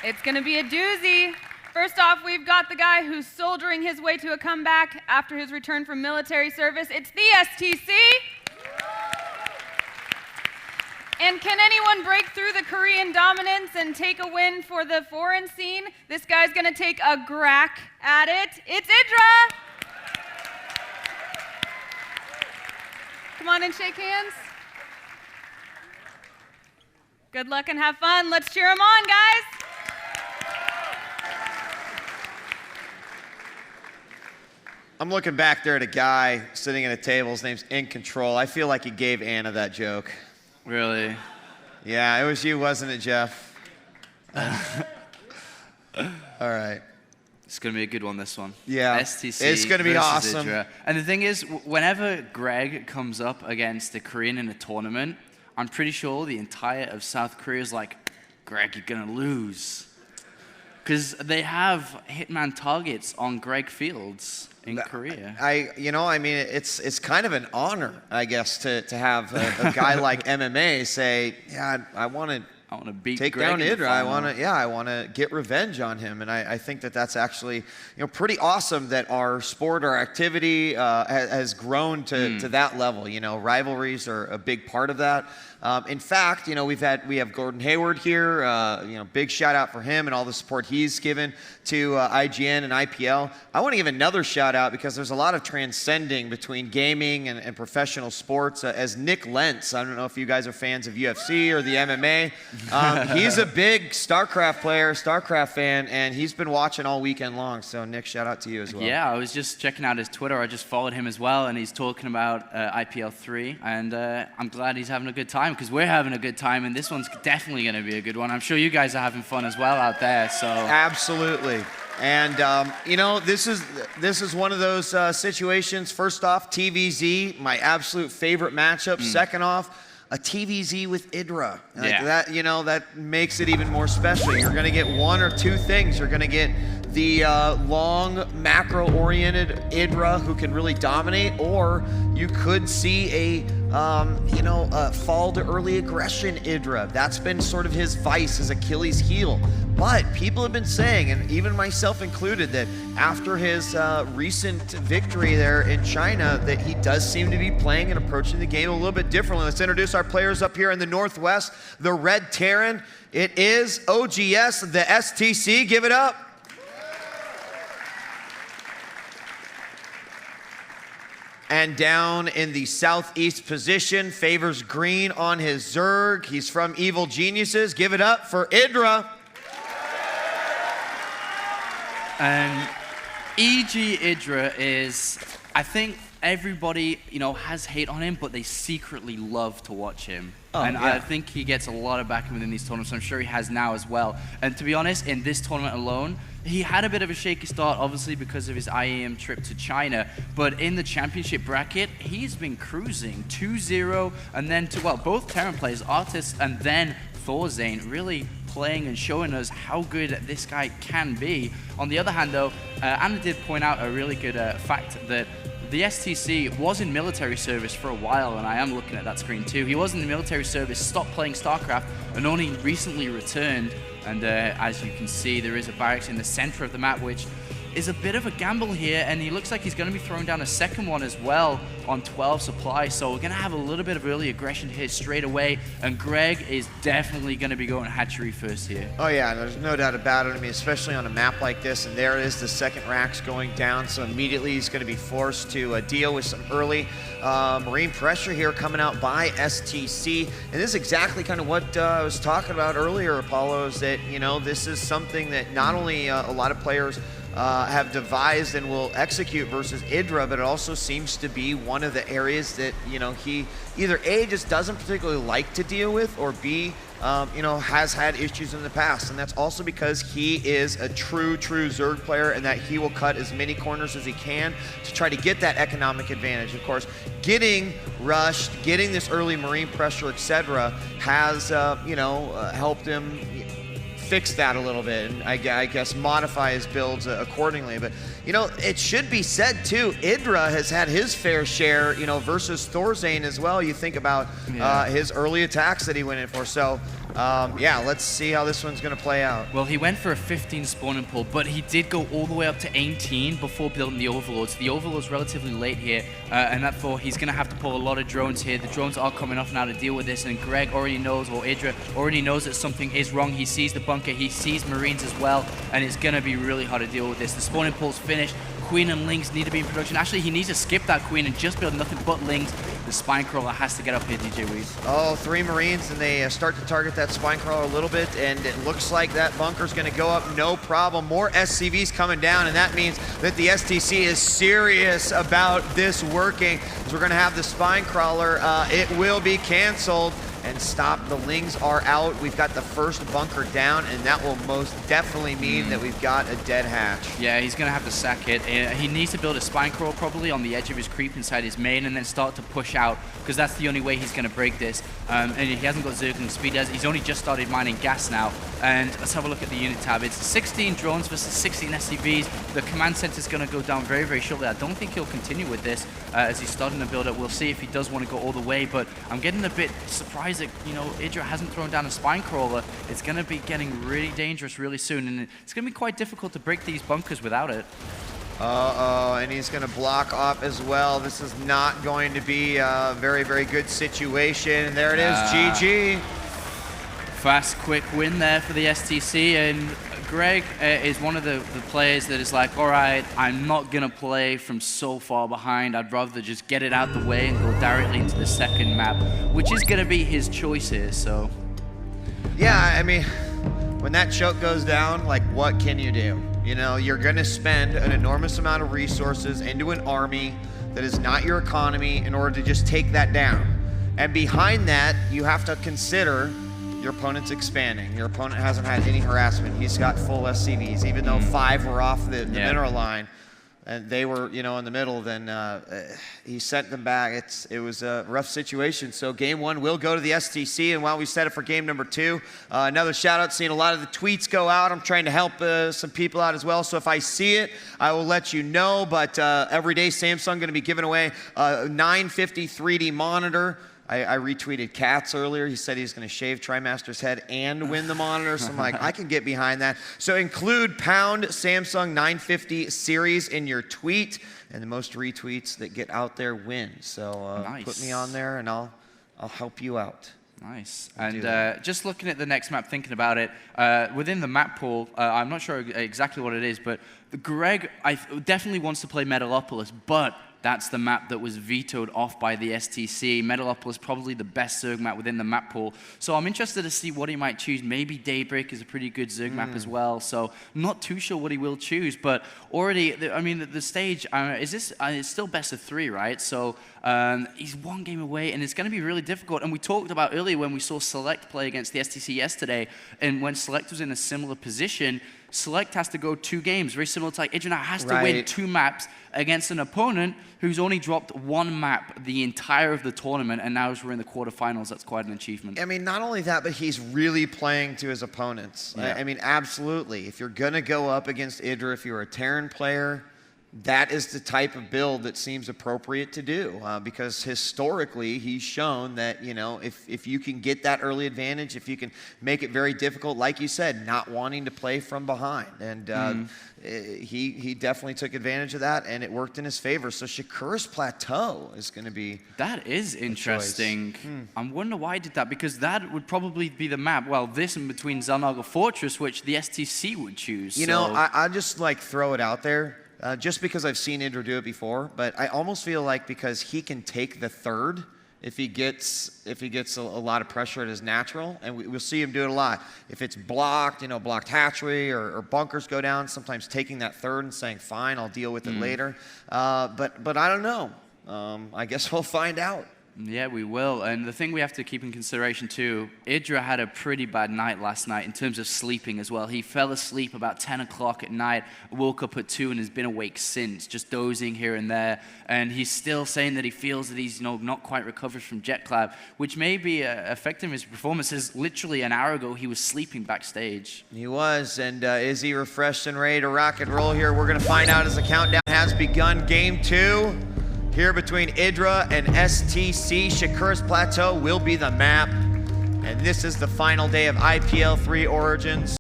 It's going to be a doozy. First off, we've got the guy who's soldiering his way to a comeback after his return from military service. It's TheStC. And can anyone break through the Korean dominance and take a win for the foreign scene? This guy's going to take a crack at it. It's IdrA. Come on and shake hands. Good luck and have fun. Let's cheer him on, guys. I'm looking back there at a guy sitting at a table. His name's In Control. I feel like he gave Anna that joke. Really? Yeah, it was you, wasn't it, Jeff? All right. It's going to be a good one, this one. Yeah. TheStC It's going to be awesome. IdrA. And the thing is, whenever Greg comes up against a Korean in a tournament, I'm pretty sure the entire of South Korea is like, Greg, you're going to lose. Because they have hitman targets on Greg Fields in Korea. I mean, it's kind of an honor, I guess, to have a guy like MMA say, yeah, I want to beat take Greg down IdrA. I want to get revenge on him, and I think that that's actually pretty awesome that our sport, our activity has grown to that level. Rivalries are a big part of that. In fact, we have Gordon Hayward here. Big shout out for him and all the support he's given to IGN and IPL. I want to give another shout out because there's a lot of transcending between gaming and professional sports. As Nick Lentz, I don't know if you guys are fans of UFC or the MMA. He's a big StarCraft player, StarCraft fan, and he's been watching all weekend long. So Nick, shout out to you as well. Yeah, I was just checking out his Twitter. I just followed him as well, and he's talking about IPL 3, and I'm glad he's having a good time, because we're having a good time, and this one's definitely going to be a good one. I'm sure you guys are having fun as well out there. So absolutely. And this is one of those situations. First off, TVZ, my absolute favorite matchup. Second off, a TVZ with IdrA. That that makes it even more special. You're going to get one or two things. You're going to get the long macro-oriented IdrA who can really dominate, or you could see a fall to early aggression IdrA. That's been sort of his vice, his Achilles heel. But people have been saying, and even myself included, that after his recent victory there in China, that he does seem to be playing and approaching the game a little bit differently. Let's introduce our players up here in the Northwest, the Red Terran. It is OGS, TheStC. Give it up. And down in the southeast position, favors green on his Zerg. He's from Evil Geniuses. Give it up for IdrA. And EG IdrA is, I think everybody, has hate on him, but they secretly love to watch him. I think he gets a lot of backing within these tournaments. I'm sure he has now as well. And to be honest, in this tournament alone, he had a bit of a shaky start, obviously, because of his IEM trip to China. But in the championship bracket, he's been cruising 2-0, and then both Terran players, Artist and then Thorzane, really playing and showing us how good this guy can be. On the other hand, though, Anna did point out a really good fact that TheStC was in military service for a while, and I am looking at that screen too. He was in the military service, stopped playing StarCraft, and only recently returned. And as you can see, there is a barracks in the center of the map, which is a bit of a gamble here, and he looks like he's going to be throwing down a second one as well on 12 supply. So we're going to have a little bit of early aggression here straight away, and Greg is definitely going to be going hatchery first here. Oh yeah, there's no doubt about it. I mean, especially on a map like this, and there it is, the second rack's going down, so immediately he's going to be forced to deal with some early marine pressure here coming out by TheStC. And this is exactly kind of what I was talking about earlier, Apollo, is that, this is something that not only a lot of players have devised and will execute versus IdrA, but it also seems to be one of the areas that, he either A, just doesn't particularly like to deal with, or B, has had issues in the past. And that's also because he is a true Zerg player, and that he will cut as many corners as he can to try to get that economic advantage. Of course, getting rushed, getting this early marine pressure, etc., has, helped him fix that a little bit and I guess modify his builds accordingly. But, you know, it should be said too, IdrA has had his fair share, you know, versus Thorzane as well. You think about his early attacks that he went in for. So, yeah, let's see how this one's going to play out. Well, he went for a 15 spawning pull, but he did go all the way up to 18 before building the Overlords. The Overlord's relatively late here, and therefore he's going to have to pull a lot of drones here. The drones are coming off now to deal with this, and Greg already knows, or IdrA already knows that something is wrong. He sees the bunker, he sees Marines as well, and it's going to be really hard to deal with this. The spawning pull's finished. Queen and Lings need to be in production. Actually, he needs to skip that Queen and just build nothing but Lings. The Spine Crawler has to get up here, DJ Weed. Oh, 3 Marines, and they start to target that Spine Crawler a little bit, and it looks like that bunker's going to go up no problem. More SCVs coming down, and that means that the STC is serious about this working. So we're going to have the Spine Crawler. It will be canceled and stop. The Lings are out. We've got the first bunker down, and that will most definitely mean that we've got a dead hatch. Yeah, he's going to have to sack it. He needs to build a Spine Crawl probably on the edge of his creep inside his main and then start to push out, because that's the only way he's going to break this. And he hasn't got Zergling speed. He's only just started mining gas now. And let's have a look at the unit tab. It's 16 drones versus 16 SCVs. The command center is going to go down very, very shortly. I don't think he'll continue with this as he's starting to build up. We'll see if he does want to go all the way, but I'm getting a bit surprised that, you know, IdrA hasn't thrown down a Spine Crawler. It's going to be getting really dangerous really soon, and it's going to be quite difficult to break these bunkers without it. Uh-oh, and he's going to block off as well. This is not going to be a very, very good situation. There it is, GG. Fast, quick win there for the STC, and Greg is one of the players that is like, all right, I'm not going to play from so far behind. I'd rather just get it out the way and go directly into the second map, which is going to be his choice here, so. Yeah, I mean, when that choke goes down, like, what can you do? You know, you're going to spend an enormous amount of resources into an army that is not your economy in order to just take that down. And behind that, you have to consider your opponent's expanding. Your opponent hasn't had any harassment. He's got full SCVs. Even though 5 were off the mineral line, and they were, you know, in the middle, then he sent them back. It was a rough situation. So game 1 will go to the STC, and while we set it for game number 2, another shout out, seeing a lot of the tweets go out. I'm trying to help some people out as well. So if I see it, I will let you know. But every day, Samsung going to be giving away a 950 3D monitor. I retweeted Katz earlier. He said he's going to shave Trimaster's head and win the monitor. So I'm like, I can get behind that. So include pound Samsung 950 series in your tweet, and the most retweets that get out there win. So nice. Put me on there, and I'll help you out. Nice. And just looking at the next map, thinking about it, within the map pool, I'm not sure exactly what it is, but Greg definitely wants to play Metalopolis, but that's the map that was vetoed off by the STC. Metalopolis probably the best Zerg map within the map pool. So I'm interested to see what he might choose. Maybe Daybreak is a pretty good Zerg map as well. So I'm not too sure what he will choose. But already, I mean, the stage, it's still best of 3, right? So he's 1 game away, and it's going to be really difficult. And we talked about earlier when we saw Select play against the STC yesterday, and when Select was in a similar position, Select has to go 2 games, very similar to like IdrA has to win 2 maps against an opponent who's only dropped 1 map the entire of the tournament, and now as we're in the quarterfinals, that's quite an achievement. I mean, not only that, but he's really playing to his opponents. Yeah. I mean, absolutely. If you're going to go up against IdrA, if you're a Terran player, that is the type of build that seems appropriate to do, because historically he's shown that, you know, if you can get that early advantage, if you can make it very difficult, like you said, not wanting to play from behind. And he definitely took advantage of that, and it worked in his favor. So Shakura's Plateau is going to be That is interesting. I wonder why he did that, because that would probably be the map, well, this in between Zalnaga Fortress, which the STC would choose. You know, I just like throw it out there. Just because I've seen IdrA do it before, but I almost feel like because he can take the 3rd if he gets a lot of pressure at his natural, and we'll see him do it a lot. If it's blocked, you know, blocked hatchery or bunkers go down, sometimes taking that 3rd and saying, fine, I'll deal with it later. But I don't know. I guess we'll find out. Yeah, we will. And the thing we have to keep in consideration too, IdrA had a pretty bad night last night in terms of sleeping as well. He fell asleep about 10 o'clock at night, woke up at 2 and has been awake since, just dozing here and there. And he's still saying that he feels that he's not quite recovered from jet lag, which may be affecting his performance, as literally an hour ago he was sleeping backstage. He was, and is he refreshed and ready to rock and roll here? We're gonna find out as the countdown has begun. Game 2. Here between IdrA and TheStC, Shakur's Plateau will be the map. And this is the final day of IPL 3 Origins.